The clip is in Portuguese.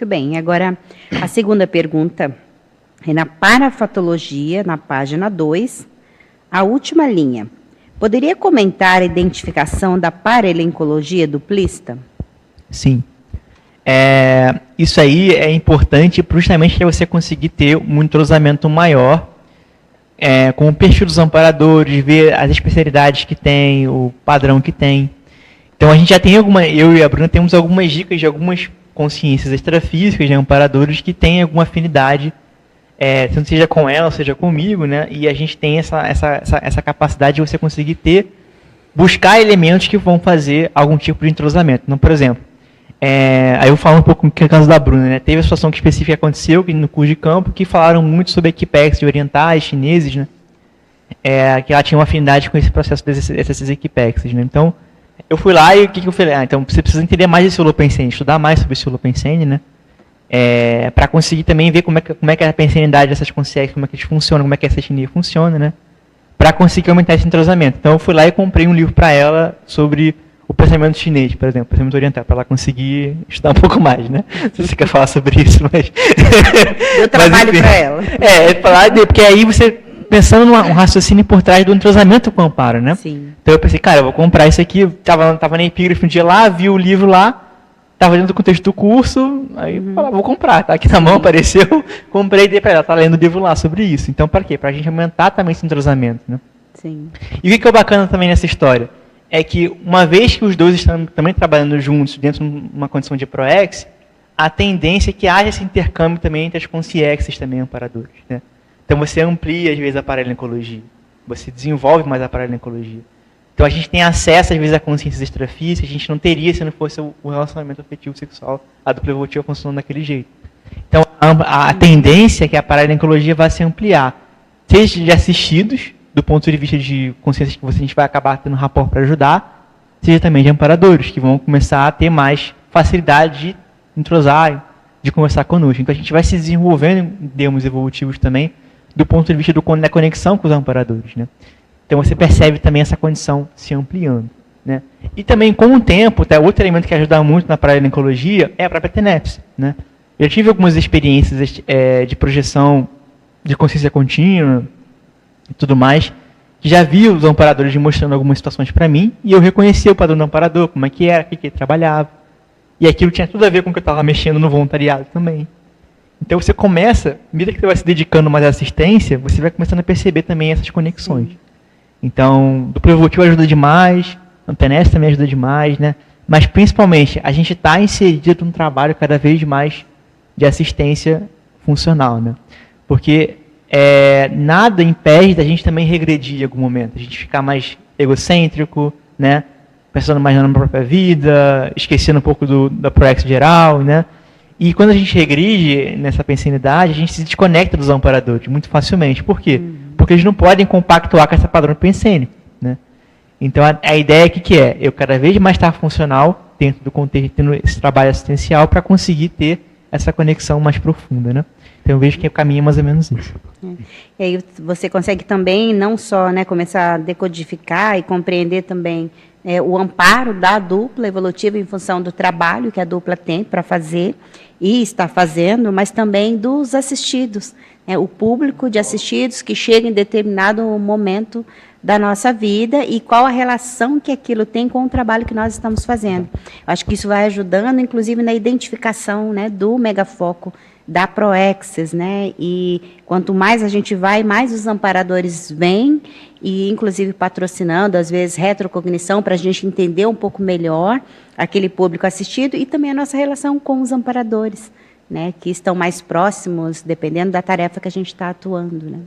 Muito bem. Agora, a segunda pergunta é na parafatologia, na página 2, a última linha. Poderia comentar a identificação da paralencologia duplista? Sim. Isso aí é importante justamente para você conseguir ter um entrosamento maior com o perfil dos amparadores, ver as especialidades que tem, o padrão que tem. Então a gente já tem eu e a Bruna temos algumas dicas de algumas consciências extrafísicas de amparadores que têm alguma afinidade, tanto seja com ela, seja comigo, né? E a gente tem essa capacidade de você conseguir buscar elementos que vão fazer algum tipo de entrosamento. Então, por exemplo, aí eu falo um pouco no caso da Bruna, né? Teve a situação específica que aconteceu no curso de campo que falaram muito sobre equipex de orientais, chineses, né? Que ela tinha uma afinidade com esse processo desses equipexes, né? Então, eu fui lá e o que eu falei? Então você precisa entender mais desse holopensene, estudar mais sobre esse holopensene, né? Para conseguir também ver como é que é a pensenidade dessas consciências, como é que eles funcionam, como é que essa etnia funciona, né? Para conseguir aumentar esse entrosamento. Então eu fui lá e comprei um livro para ela sobre o pensamento chinês, por exemplo, o pensamento oriental, para ela conseguir estudar um pouco mais, né? Não sei se você quer falar sobre isso, mas... Eu trabalho para ela. Falar, porque aí você... pensando num raciocínio por trás do entrosamento com o amparo, né? Sim. Então eu pensei, cara, eu vou comprar isso aqui, tava na epígrafe um dia lá, vi o livro lá, tava dentro do contexto do curso, aí falei, vou comprar, tá aqui na mão, apareceu, comprei e dei pra ela, tá lendo o livro lá sobre isso. Então, para quê? Pra gente aumentar também esse entrosamento, né? Sim. E o que é bacana também nessa história? É que uma vez que os dois estão também trabalhando juntos dentro de uma condição de proex, a tendência é que haja esse intercâmbio também entre as consciexes também amparadores, né? Então você amplia, às vezes, a paralencologia. Você desenvolve mais a paralencologia. Então a gente tem acesso, às vezes, a consciências extrafísicas, a gente não teria se não fosse o relacionamento afetivo sexual, a dupla evolutiva funcionando daquele jeito. Então a tendência é que a paralencologia vai se ampliar, seja de assistidos, do ponto de vista de consciências que a gente vai acabar tendo rapport para ajudar, seja também de amparadores, que vão começar a ter mais facilidade de entrosar, de conversar conosco. Então a gente vai se desenvolvendo em termos evolutivos também, do ponto de vista da conexão com os amparadores, né? Então você percebe também essa condição se ampliando, né? E também com o tempo, outro elemento que ajuda muito na paralencologia é a própria tenepse, né? Eu tive algumas experiências de projeção de consciência contínua e tudo mais, que já vi os amparadores mostrando algumas situações para mim, e eu reconhecia o padrão do amparador, como é que era, o que ele trabalhava, e aquilo tinha tudo a ver com o que eu estava mexendo no voluntariado também. Então você começa, à medida que você vai se dedicando mais à assistência, você vai começando a perceber também essas conexões. Então, duplo evolutivo ajuda demais, a TNS também ajuda demais, né? Mas principalmente, a gente está inserido num trabalho cada vez mais de assistência funcional, né? Porque nada impede da gente também regredir em algum momento, a gente ficar mais egocêntrico, né? Pensando mais na própria vida, esquecendo um pouco da proex geral, né? E quando a gente regride nessa pensenidade, a gente se desconecta dos amparadores muito facilmente. Por quê? Porque eles não podem compactuar com essa padrão pensene, né? Então a ideia aqui que eu cada vez mais estar funcional dentro do contexto, tendo esse trabalho assistencial para conseguir ter essa conexão mais profunda, né? Então eu vejo que o caminho é mais ou menos isso. E aí você consegue também não só, né, começar a decodificar e compreender também o amparo da dupla evolutiva em função do trabalho que a dupla tem para fazer e está fazendo, mas também dos assistidos, o público de assistidos que chega em determinado momento da nossa vida e qual a relação que aquilo tem com o trabalho que nós estamos fazendo. Eu acho que isso vai ajudando, inclusive, na identificação, né, do megafoco da Proexis, né? E quanto mais a gente vai, mais os amparadores vêm e, inclusive, patrocinando, às vezes, retrocognição para a gente entender um pouco melhor aquele público assistido e também a nossa relação com os amparadores, né? Que estão mais próximos, dependendo da tarefa que a gente está atuando, né?